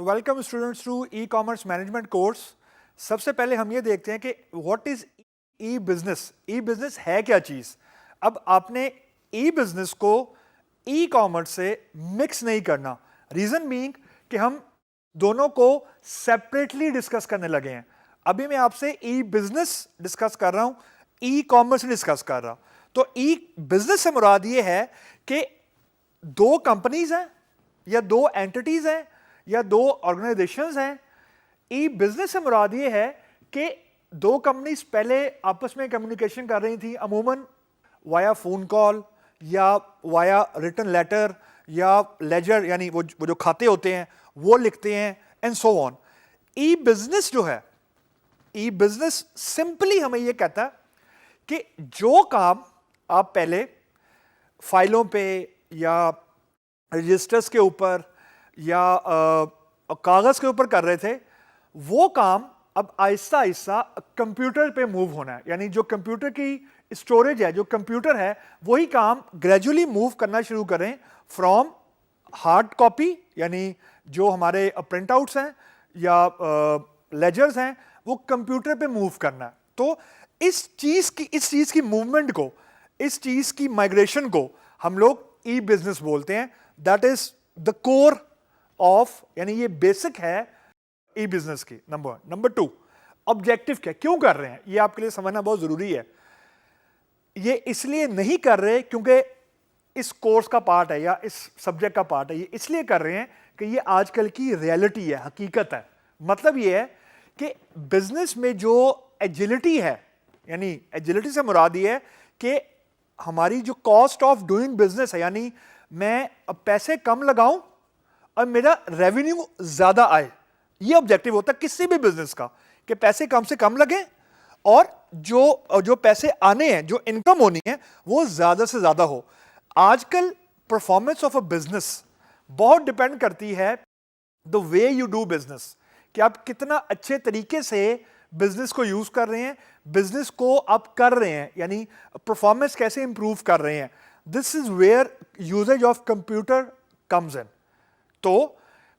Welcome students to e commerce management course. سب سے پہلے ہم یہ دیکھتے ہیں کہ what is e business. E business ہے کیا چیز. اب آپ نے ای بزنس کو ای کامرس سے مکس نہیں کرنا. ریزن بینگ کہ ہم دونوں کو سیپریٹلی ڈسکس کرنے لگے ہیں. ابھی میں آپ سے ای بزنس ڈسکس کر رہا ہوں, ای کامرس ڈسکس کر رہا. تو ای بزنس سے مراد یہ ہے کہ دو کمپنیز ہیں یا دو اینٹیز ہیں یا دو آرگنائزیشنز ہیں. ای بزنس سے مراد یہ ہے کہ دو کمپنیز پہلے آپس میں کمیونیکیشن کر رہی تھیں, عموماً وایا فون کال یا وایا ریٹن لیٹر یا لیجر, یعنی وہ جو کھاتے ہوتے ہیں وہ لکھتے ہیں and so on. E business جو ہے, ای بزنس سمپلی ہمیں یہ کہتا ہے کہ جو کام آپ پہلے فائلوں پہ یا رجسٹرز کے اوپر یا کاغذ کے اوپر کر رہے تھے, وہ کام اب آہستہ آہستہ کمپیوٹر پہ موو ہونا ہے. یعنی جو کمپیوٹر کی اسٹوریج ہے, جو کمپیوٹر ہے, وہی کام گریجولی موو کرنا شروع کریں فرام ہارڈ کاپی, یعنی جو ہمارے پرنٹ آؤٹس ہیں یا لیجرز ہیں, وہ کمپیوٹر پہ موو کرنا ہے. تو اس چیز کی موومنٹ کو, اس چیز کی مائگریشن کو ہم لوگ ای بزنس بولتے ہیں. That is the cover of, یعنی یہ بیسک ہے ای بزنس کی. نمبر 2, آبجیکٹو کیا, کیوں کر رہے ہیں, یہ آپ کے لیے سمجھنا بہت ضروری ہے. یہ اس لیے نہیں کر رہے کیونکہ اس کورس کا پارٹ ہے یا اس سبجیکٹ کا پارٹ ہے. یہ اس لیے کر رہے ہیں کہ یہ آج کل کی ریئلٹی ہے, حقیقت ہے. مطلب یہ ہے کہ بزنس میں جو ایجلٹی ہے, یعنی ایجلٹی سے مراد یہ ہے کہ ہماری جو کاسٹ آف ڈوئنگ بزنس ہے, یعنی میں پیسے کم لگاؤں اور میرا ریونیو زیادہ آئے. یہ آبجیکٹو ہوتا ہے کسی بھی بزنس کا, کہ پیسے کم سے کم لگیں اور جو پیسے آنے ہیں, جو انکم ہونی ہے, وہ زیادہ سے زیادہ ہو. آج کل پرفارمنس آف اے بزنس بہت ڈپینڈ کرتی ہے دا وے یو ڈو بزنس, کہ آپ کتنا اچھے طریقے سے بزنس کو یوز کر رہے ہیں, بزنس کو آپ کر رہے ہیں, یعنی پرفارمنس کیسے امپروو کر رہے ہیں. This is where usage of computer comes in. تو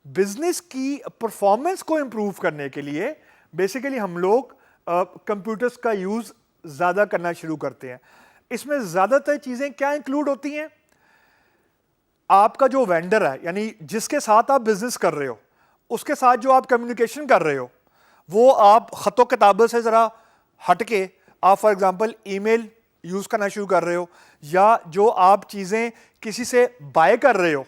بزنس کی پرفارمنس کو امپروو کرنے کے لیے بیسیکلی ہم لوگ کمپیوٹرز کا یوز زیادہ کرنا شروع کرتے ہیں. اس میں زیادہ تر چیزیں کیا انکلوڈ ہوتی ہیں. آپ کا جو وینڈر ہے, یعنی جس کے ساتھ آپ بزنس کر رہے ہو, اس کے ساتھ جو آپ کمیونیکیشن کر رہے ہو, وہ آپ خط و کتابت سے ذرا ہٹ کے آپ for example email use کرنا شروع کر رہے ہو, یا جو آپ چیزیں کسی سے بائی کر رہے ہو,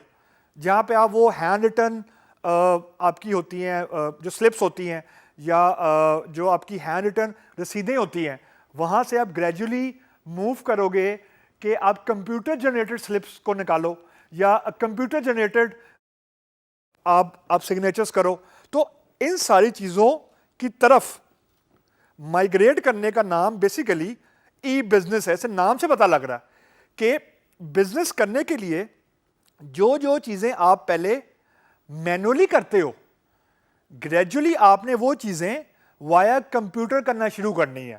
جہاں پہ آپ وہ ہینڈ ریٹن آپ کی ہوتی ہیں, جو سلپس ہوتی ہیں, یا جو آپ کی ہینڈ ریٹن رسیدیں ہوتی ہیں, وہاں سے آپ گریجولی موو کرو گے کہ آپ کمپیوٹر جنریٹڈ سلپس کو نکالو یا کمپیوٹر جنریٹڈ آپ سگنیچرز کرو. تو ان ساری چیزوں کی طرف مائگریٹ کرنے کا نام بیسیکلی ای بزنس ہے. اسے نام سے پتہ لگ رہا ہے کہ بزنس کرنے کے لیے جو چیزیں آپ پہلے مینولی کرتے ہو, گریجولی آپ نے وہ چیزیں وایا کمپیوٹر کرنا شروع کرنی ہے.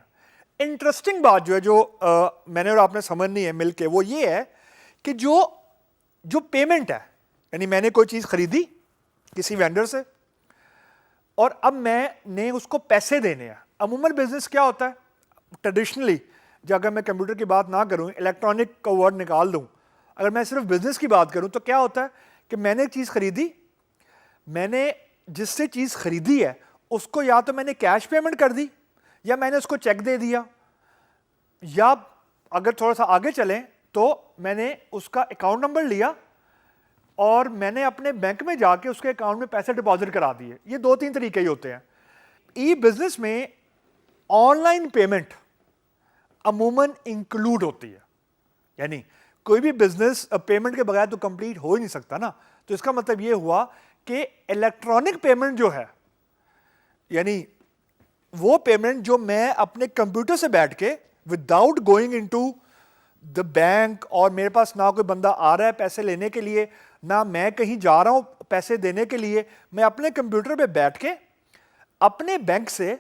انٹرسٹنگ بات جو ہے, جو میں نے اور آپ نے سمجھنی ہے مل کے, وہ یہ ہے کہ جو پیمنٹ ہے, یعنی میں نے کوئی چیز خریدی کسی وینڈر سے اور اب میں نے اس کو پیسے دینے ہیں. عموماً بزنس کیا ہوتا ہے ٹریڈیشنلی, جو اگر میں کمپیوٹر کی بات نہ کروں, الیکٹرانک کا ورڈ نکال دوں, اگر میں صرف بزنس کی بات کروں تو کیا ہوتا ہے کہ میں نے ایک چیز خریدی, میں نے جس سے چیز خریدی ہے اس کو یا تو میں نے کیش پیمنٹ کر دی یا میں نے اس کو چیک دے دیا, یا اگر تھوڑا سا آگے چلیں تو میں نے اس کا اکاؤنٹ نمبر لیا اور میں نے اپنے بینک میں جا کے اس کے اکاؤنٹ میں پیسے ڈپازٹ کرا دیے. یہ 2-3 طریقے ہی ہوتے ہیں. ای بزنس میں آن لائن پیمنٹ عموماً انکلوڈ ہوتی ہے, یعنی کوئی بھی بزنس پیمنٹ کے بغیر تو کمپلیٹ ہو ہی نہیں سکتا نا. تو اس کا مطلب یہ ہوا کہ الیکٹرانک پیمنٹ جو ہے, یعنی وہ پیمنٹ جو میں اپنے کمپیوٹر سے بیٹھ کے without going into the bank, اور میرے پاس نہ کوئی بندہ آ رہا ہے پیسے لینے کے لیے, نہ میں کہیں جا رہا ہوں پیسے دینے کے لیے, میں اپنے کمپیوٹر پہ بیٹھ کے اپنے بینک سے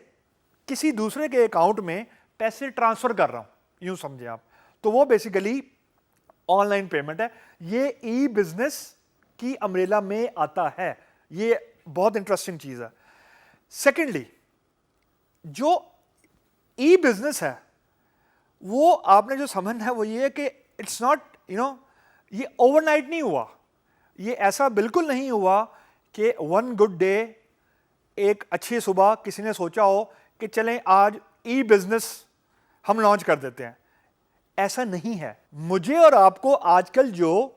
کسی دوسرے کے اکاؤنٹ میں پیسے ٹرانسفر کر رہا ہوں, یوں سمجھیں آپ. تو وہ بیسیکلی آن لائن پیمنٹ ہے. یہ ای بزنس کی امبریلا میں آتا ہے. یہ بہت انٹرسٹنگ چیز ہے. سیکنڈلی جو ای بزنس ہے وہ آپ نے جو سمجھنا ہے وہ یہ ہے کہ اٹس ناٹ یہ اوور نائٹ نہیں ہوا. یہ ایسا بالکل نہیں ہوا کہ ون گڈ ڈے ایک اچھی صبح کسی نے سوچا ہو کہ چلیں آج ای بزنس ہم لانچ کر دیتے ہیں. ایسا نہیں ہے. مجھے اور آپ کو آج کل جو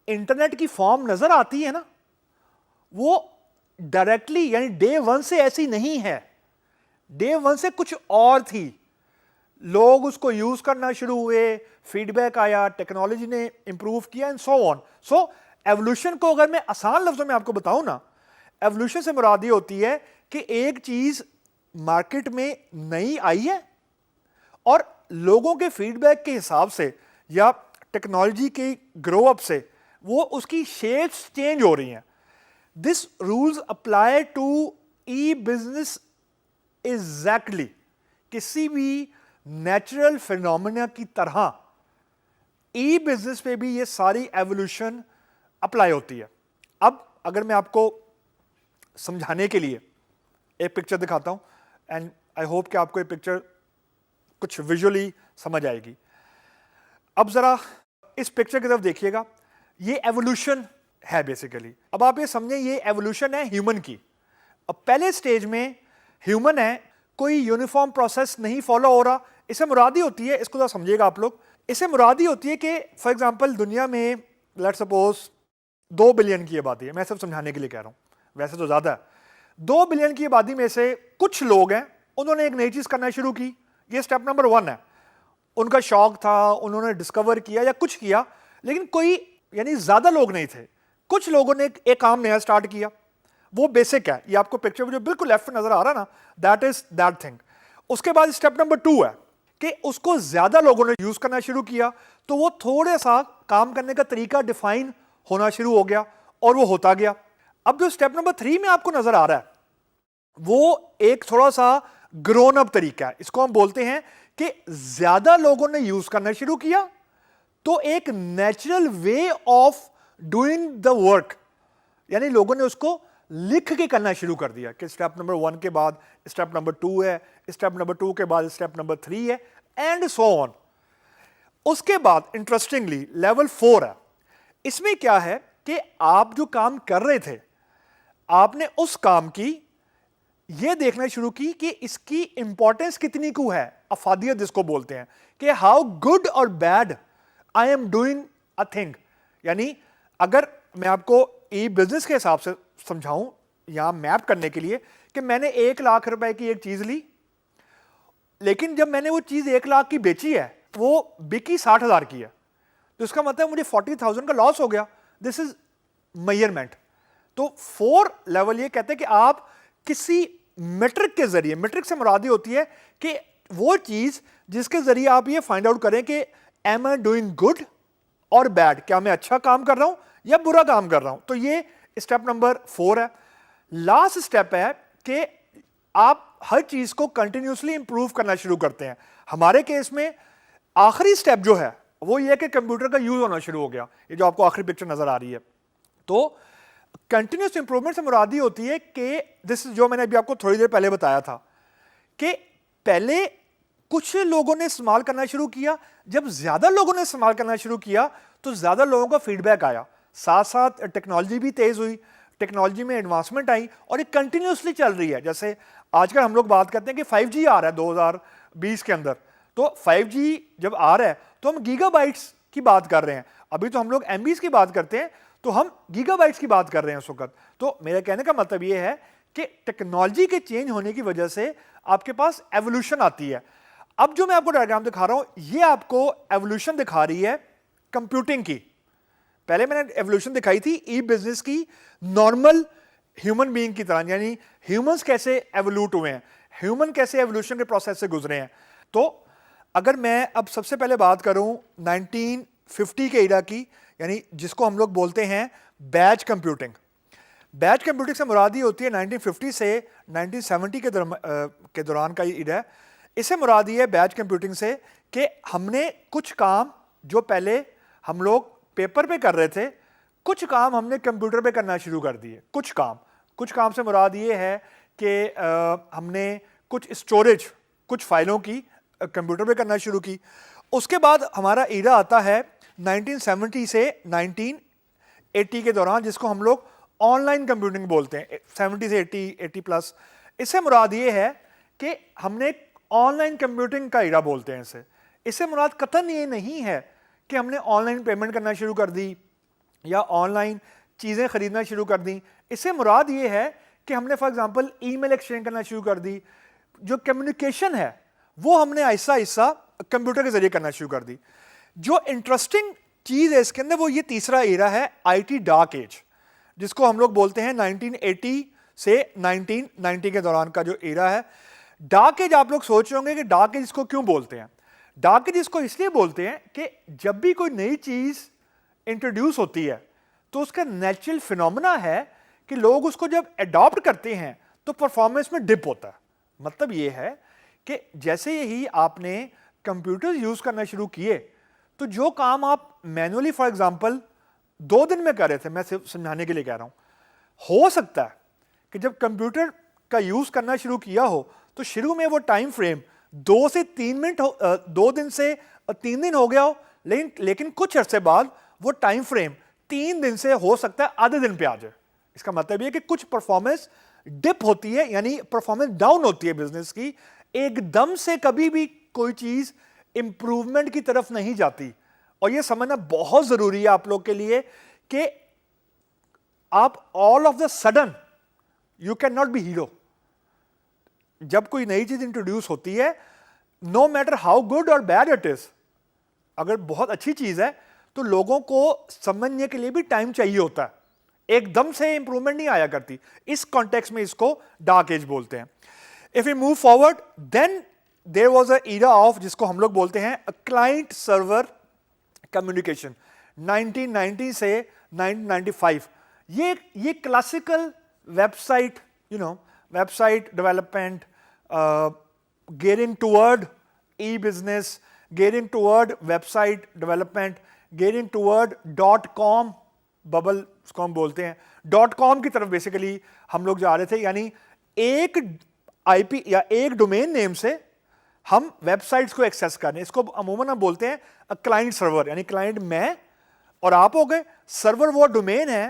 انٹرنیٹ کی فارم نظر آتی ہے نا وہ ڈائریکٹلی یعنی ڈے ون سے ایسی نہیں ہے. ڈے ون سے کچھ اور تھی. لوگ اس کو یوز کرنا شروع ہوئے, فیڈ بیک آیا, ٹیکنالوجی نے امپروو کیا and so on. So evolution کو اگر میں آسان لفظوں میں آپ کو بتاؤں نا, ایوولوشن سے مراد یہ ہوتی ہے کہ ایک چیز مارکیٹ میں نئی آئی ہے اور لوگوں کے فیڈ بیک کے حساب سے یا ٹیکنالوجی کی گرو اپ سے وہ اس کی شیپس چینج ہو رہی ہیں. This rules apply to e business exactly. کسی بھی نیچرل فینومینا کی طرح ای بزنس پہ بھی یہ ساری ایوولوشن اپلائی ہوتی ہے. اب اگر میں آپ کو سمجھانے کے لیے ایک پکچر دکھاتا ہوں اینڈ آئی ہوپ کہ آپ کو یہ پکچر کچھ ویژولی سمجھ آئے گی. اب ذرا اس پکچر کی طرف دیکھیے گا. یہ ایوولوشن ہے بیسیکلی. اب آپ یہ سمجھیں یہ ایوولوشن ہے ہیومن کی. اب پہلے سٹیج میں ہیومن ہے, کوئی یونیفارم پروسیس نہیں فالو ہو رہا. اسے مراد ہی ہوتی ہے, اس کو ذرا سمجھیے گا آپ لوگ, اسے مراد ہی ہوتی ہے کہ فار ایگزامپل دنیا میں لیٹ سپوز 2 بلین کی آبادی ہے. میں صرف سمجھانے کے لیے کہہ رہا ہوں, ویسے تو زیادہ ہے. 2 بلین کی آبادی میں سے کچھ لوگ ہیں انہوں نے ایک نئی چیز کرنا شروع کی. یہ سٹیپ نمبر 1 ہے. ان کا شوق تھا, انہوں نے ڈسکور کیا یا کچھ کیا, لیکن کوئی یعنی زیادہ لوگ نہیں تھے. کچھ لوگوں نے ایک کام نیا سٹارٹ کیا. وہ بیسک ہے, یہ آپ کو پکچر میں جو بالکل لیفٹ نظر آ رہا نا, دیٹ از دیٹ تھنگ. اس کے بعد اسٹیپ نمبر 2 ہے کہ اس کو زیادہ لوگوں نے یوز کرنا شروع کیا تو وہ تھوڑا سا کام کرنے کا طریقہ ڈیفائن ہونا شروع ہو گیا اور وہ ہوتا گیا. اب جو اسٹیپ نمبر 3 میں آپ کو نظر آ رہا ہے وہ ایک تھوڑا سا گرون اپ طریقہ ہے. اس کو ہم بولتے ہیں کہ زیادہ لوگوں نے یوز کرنا شروع کیا تو ایک natural way of doing the work, یعنی لوگوں نے اس کو لکھ کے کرنا شروع کر دیا کہ اسٹیپ نمبر 1 کے بعد اسٹیپ نمبر 2 ہے, اسٹیپ نمبر 2 کے بعد اسٹیپ نمبر 3 ہے اینڈ سو آن. اس کے بعد انٹرسٹنگلی لیول 4 ہے. اس میں کیا ہے کہ آپ جو کام کر رہے تھے آپ نے اس کام کی یہ دیکھنا شروع کی کہ اس کی امپورٹنس کتنی کو ہے, افادیت جس کو بولتے ہیں, کہ ہاؤ گڈ اور bad I am doing a thing. یعنی اگر میں آپ کو ای بزنس کے حساب سے سمجھاؤں یا میپ کرنے کے لیے کہ میں نے 1 لاکھ روپے کی ایک چیز لی, لیکن جب میں نے وہ چیز 1 لاکھ کی بیچی ہے وہ بکی 60,000 کی ہے, تو اس کا مطلب مجھے 40,000 کا لاس ہو گیا. دس از میئرمنٹ. تو 4 لیول یہ کہتے ہیں کہ آپ کسی میٹرک کے ذریعے, میٹرک سے مراد یہ ہوتی ہے کہ وہ چیز جس کے ذریعے آپ یہ فائنڈ آؤٹ کریں کہ ایم آئی ڈوئنگ گڈ اور بیڈ, کیا میں اچھا کام کر رہا ہوں یا برا کام کر رہا ہوں. تو یہ اسٹیپ نمبر 4 ہے. لاسٹ اسٹیپ ہے کہ آپ ہر چیز کو کنٹینیوسلی امپروو کرنا شروع کرتے ہیں. ہمارے کیس میں آخری اسٹیپ جو ہے وہ یہ کہ کمپیوٹر کا یوز ہونا شروع ہو گیا, یہ جو آپ کو آخری پکچر نظر آ رہی ہے. تو کنٹینیوس امپروومنٹ سے مراد یہ ہوتی ہے کہ دس جو میں نے ابھی آپ کو تھوڑی دیر پہلے بتایا تھا کہ پہلے کچھ لوگوں نے استعمال کرنا شروع کیا, جب زیادہ لوگوں نے استعمال کرنا شروع کیا تو زیادہ لوگوں کا فیڈ بیک آیا, ساتھ ساتھ ٹیکنالوجی بھی تیز ہوئی, ٹیکنالوجی میں ایڈوانسمنٹ آئی اور یہ کنٹینیوسلی چل رہی ہے. جیسے آج کل ہم لوگ بات کرتے ہیں کہ 5G آ رہا ہے 2020 کے اندر, تو 5G جب آ رہا ہے تو ہم گیگا بائٹس کی بات کر رہے ہیں. ابھی تو ہم لوگ MBs کی بات کرتے ہیں, تو ہم گیگا بائٹس کی بات کر رہے ہیں اس وقت. تو میرے کہنے کا مطلب یہ ہے کہ ٹیکنالوجی کے چینج ہونے کی وجہ سے آپ کے پاس ایوولوشن آتی ہے. اب جو میں آپ کو ڈائیگرام دکھا رہا ہوں یہ آپ کو ایوولوشن دکھا رہی ہے کمپیوٹنگ کی. پہلے میں نے ایوولوشن دکھائی تھی ای بزنس کی نارمل ہیومن بینگ کی طرح, یعنی ہیومنز کیسے ایوولوٹ ہوئے ہیں, ہیومن کیسے ایوولوشن کے پروسیس سے گزرے ہیں. تو اگر میں اب سب سے پہلے بات کروں 1950 کے ایرا کی, یعنی جس کو ہم لوگ بولتے ہیں بیچ کمپیوٹنگ. بیچ کمپیوٹنگ سے مراد یہ ہوتی ہے 1950 سے 1970 کے دوران کا یہ ایرا ہے. اس سے مراد یہ ہے بیچ کمپیوٹنگ سے کہ ہم نے کچھ کام جو پہلے ہم لوگ پیپر پہ کر رہے تھے, کچھ کام ہم نے کمپیوٹر پہ کرنا شروع کر دیے. کچھ کام, کچھ کام سے مراد یہ ہے کہ ہم نے کچھ اسٹوریج کچھ فائلوں کی کمپیوٹر پہ کرنا شروع کی. اس کے بعد ہمارا ایرا آتا ہے 1970 سے 1980 کے دوران, جس کو ہم لوگ آن لائن کمپیوٹنگ بولتے ہیں. 70 سے 80 پلس, اس سے مراد یہ ہے کہ ہم نے آن لائن کمپیوٹنگ کا ایرا بولتے ہیں اسے. اس سے مراد قطعاً یہ نہیں ہے کہ ہم نے آن لائن پیمنٹ کرنا شروع کر دی یا آن لائن چیزیں خریدنا شروع کر دیں. اس سے مراد یہ ہے کہ ہم نے for example email exchange کرنا شروع کر دی. جو کمیونیکیشن ہے وہ ہم نے آہستہ آہستہ کمپیوٹر کے ذریعے کرنا شروع کر دی. جو انٹرسٹنگ چیز ہے اس کے اندر وہ یہ تیسرا ایرا ہے آئی ٹی ڈارک ایج, جس کو ہم لوگ بولتے ہیں 1980 سے 1990 کے دوران کا جو ایرا ہے. ڈارک ایج آپ لوگ سوچ رہے ہوں گے کہ ڈارک ایج اس کو کیوں بولتے ہیں. ڈارک ایج اس کو اس لیے بولتے ہیں کہ جب بھی کوئی نئی چیز انٹروڈیوس ہوتی ہے تو اس کا نیچرل فینومنا ہے کہ لوگ اس کو جب اڈاپٹ کرتے ہیں تو پرفارمنس میں ڈپ ہوتا ہے. مطلب یہ ہے کہ جیسے ہی آپ نے کمپیوٹر یوز کرنا شروع کیے تو جو کام آپ مینولی فار ایگزامپل 2 دن میں کر رہے تھے, میں صرف سمجھانے کے لیے کہہ رہا ہوں, ہو سکتا ہے کہ جب کمپیوٹر کا یوز کرنا شروع کیا ہو تو شروع میں وہ ٹائم فریم 2 سے 3 منٹ 2 دن سے 3 دن ہو گیا ہو, لیکن کچھ عرصے بعد وہ ٹائم فریم 3 دن سے ہو سکتا ہے آدھے دن پہ آ جائے. اس کا مطلب یہ کہ کچھ پرفارمنس ڈپ ہوتی ہے, یعنی پرفارمنس ڈاؤن ہوتی ہے بزنس کی. ایک دم سے کبھی بھی کوئی چیز امپروومنٹ کی طرف نہیں جاتی. اور یہ سمجھنا بہت ضروری ہے آپ لوگ کے لیے کہ آپ all of the sudden you can not be hero. جب کوئی نئی چیز انٹروڈیوس ہوتی ہے, نو میٹر ہاؤ گڈ اور بیڈ اٹ از, اگر بہت اچھی چیز ہے تو لوگوں کو سمجھنے کے لیے بھی ٹائم چاہیے ہوتا ہے, ایک دم سے امپروومنٹ نہیں آیا کرتی. اس کانٹیکس میں اس کو ڈارک ایج بولتے ہیں. If we move forward, then there was an era of جس کو ہم لوگ بولتے ہیں client server communication 1990 سے 1995. یہ classical web site web site development, gearing toward e business, gearing toward web site development, gearing toward .com bubble اس کو ہم بولتے ہیں. .com کی طرف بیسیکلی ہم لوگ جا رہے تھے, یعنی ایک آئی پی یا ایک ڈومین نیم سے ہم ویب سائٹس کو ایکسیس کر رہے ہیں. اس کو عموماً ہم بولتے ہیں کلائنٹ سرور, یعنی کلائنٹ میں اور آپ ہو گئے. سرور وہ ڈومین ہے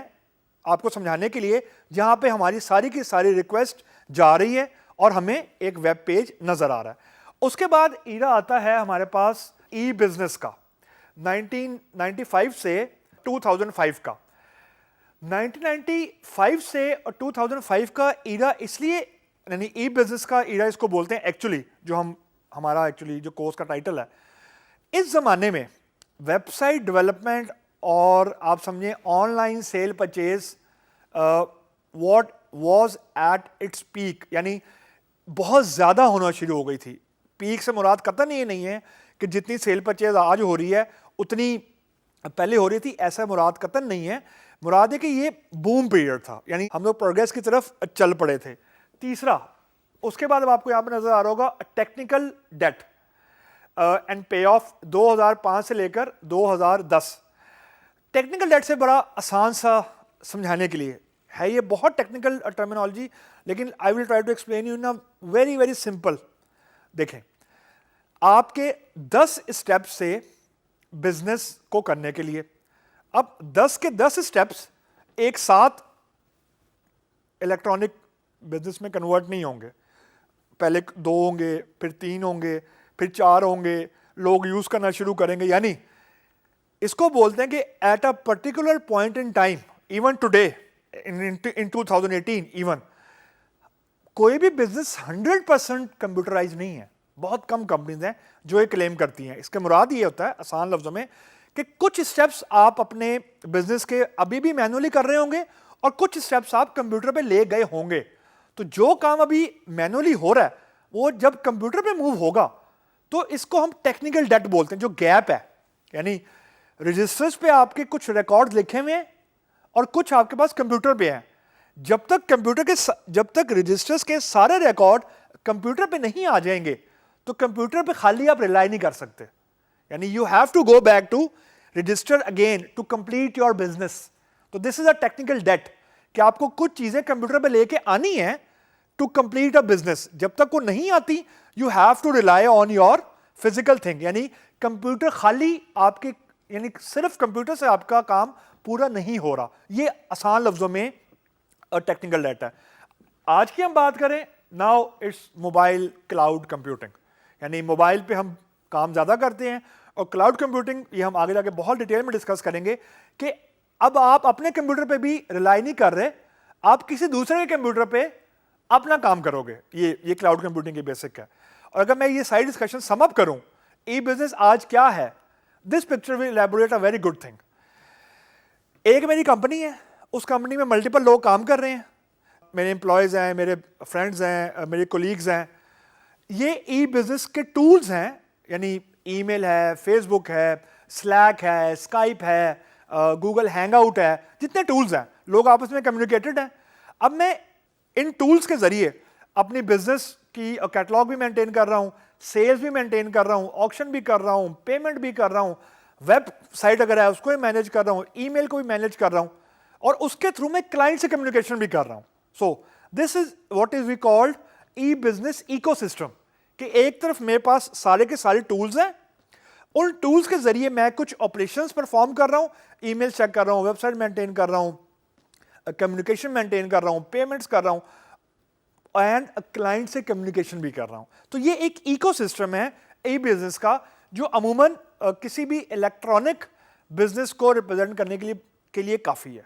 آپ کو سمجھانے کے لیے جہاں پہ ہماری ساری کی ساری ریکویسٹ جا رہی ہے اور ہمیں ایک ویب پیج نظر آ رہا ہے. اس کے بعد ایرا آتا ہے ہمارے پاس ای بزنس کا 1995 سے 2005 کا. 1995 سے 2005 کا ایرا اس لیے, یعنی ای بزنس کا ایرا اس کو بولتے ہیں ایکچولی, جو ہمارا ایکچولی جو کورس کا ٹائٹل ہے. اس زمانے میں ویب سائٹ ڈیولپمنٹ اور آپ سمجھیں online sale purchase what was at its peak, یعنی بہت زیادہ ہونا شروع ہو گئی تھی. پیک سے مراد قطعاً یہ نہیں ہے کہ جتنی سیل پرچیز آج ہو رہی ہے اتنی پہلے ہو رہی تھی, ایسا مراد قطعاً نہیں ہے. مراد ہے کہ یہ بوم پیریڈ تھا, یعنی ہم لوگ پروگریس کی طرف چل پڑے تھے. تیسرا, اس کے بعد اب آپ کو یہاں پہ نظر آ رہا ہوگا technical date and pay off 2005 سے لے کر 2010. ٹیکنیکل ڈیٹ سے بڑا آسان سا سمجھانے کے لیے ہے, یہ بہت ٹیکنیکل ٹرمینالوجی, لیکن I will try to explain you in very very simple. دیکھیں, آپ کے 10 اسٹیپس سے بزنس کو کرنے کے لیے, اب 10 کے 10 اسٹیپس ایک ساتھ الیکٹرانک بزنس میں کنورٹ نہیں ہوں گے. پہلے 2 ہوں گے, پھر 3 ہوں گے, پھر 4 ہوں گے, لوگ یوز کرنا شروع کریں گے. یعنی اس کو بولتے ہیں کہ at a particular point in time, even today in 2018 even, کوئی بھی بزنس 100% کمپیوٹرائز نہیں ہے. بہت کم کمپنیز ہیں جو یہ کلیم کرتی ہیں. اس کا مراد یہ ہوتا ہے آسان لفظوں میں کہ کچھ اسٹیپس آپ اپنے بزنس کے ابھی بھی مینولی کر رہے ہوں گے اور کچھ اسٹیپس آپ کمپیوٹر پہ لے گئے ہوں گے. تو جو کام ابھی مینولی ہو رہا ہے وہ جب کمپیوٹر پہ موو ہوگا تو اس کو ہم ٹیکنیکل ڈیٹ بولتے ہیں, جو گیپ ہے. یعنی رجسٹرز پہ آپ کے کچھ ریکارڈ لکھے ہوئے ہیں اور کچھ آپ کے پاس کمپیوٹر پہ ہیں. جب تک رجسٹرز کے سارے ریکارڈ کمپیوٹر پہ نہیں آ جائیں گے تو کمپیوٹر پہ خالی آپ ریلائی نہیں کر سکتے. یعنی you have to go back to register again to complete your business. تو this is a technical date کہ آپ کو کچھ چیزیں کمپیوٹر پہ لے کے آنی ہیں ٹو کمپلیٹ اے بزنس. جب تک وہ نہیں آتی you have to rely on your physical thing. یعنی کمپیوٹر خالی آپ کے یعنی صرف کمپیوٹر سے آپ کا کام پورا نہیں ہو رہا. یہ آسان لفظوں میں ٹیکنیکل ڈیٹا ہے. آج کی ہم بات کریں now it's mobile cloud computing. یعنی موبائل پہ ہم کام زیادہ کرتے ہیں, اور کلاؤڈ کمپیوٹنگ یہ ہم آگے جا کے بہت ڈیٹیل میں ڈسکس کریں گے کہ اب آپ اپنے کمپیوٹر پہ بھی ریلائی نہیں کر رہے, آپ کسی دوسرے کے کمپیوٹر پہ اپنا کام کرو گے. یہ کلاؤڈ کمپیوٹنگ کی بیسک ہے. اور اگر میں یہ ساری ڈسکشن سم اپ کروں ای بزنس آج کیا ہے, this picture will elaborate a very good thing. ایک میری کمپنی ہے, اس کمپنی میں ملٹیپل لوگ کام کر رہے ہیں, میرے امپلائیز ہیں, میرے فرینڈز ہیں, میرے کولیگز ہیں. یہ ای بزنس کے ٹولز ہیں, یعنی ای میل ہے, فیس بک ہے, سلیک ہے, اسکائپ ہے, گوگل ہینگ آؤٹ ہے, جتنے ٹولز ہیں لوگ آپس میں کمیونیکیٹڈ ہیں. اب میں ان ٹولز کے ذریعے اپنی بزنس کی کیٹلاگ بھی مینٹین کر رہا ہوں, سیلز بھی مینٹین کر رہا ہوں, آکشن بھی کر رہا ہوں, پیمنٹ بھی کر رہا ہوں, ویب سائٹ اگر ہے اس کو بھی مینیج کر رہا ہوں, ای میل کو بھی مینیج کر رہا ہوں, اور اس کے تھرو میں کلائنٹ سے کمیونیکیشن بھی کر رہا ہوں. So this is what is we called e business ecosystem. کہ ایک طرف میرے پاس سارے کے سارے ٹولز ہیں, ان ٹولز کے ذریعے میں کچھ آپریشنز پرفارم کر رہا ہوں, ای میل چیک کر رہا ہوں, ویب سائٹ مینٹین کر رہا ہوں, کمیونیکیشن مینٹین کر رہا ہوں, پیمنٹس کر رہا ہوں, اینڈ کلائنٹ سے کمیونیکیشن بھی کر رہا ہوں. تو یہ ایک ایکو سسٹم ہے ای بزنس کا, جو عموماً کسی بھی الیکٹرانک بزنس کو ریپرزینٹ کرنے کے لیے کافی ہے.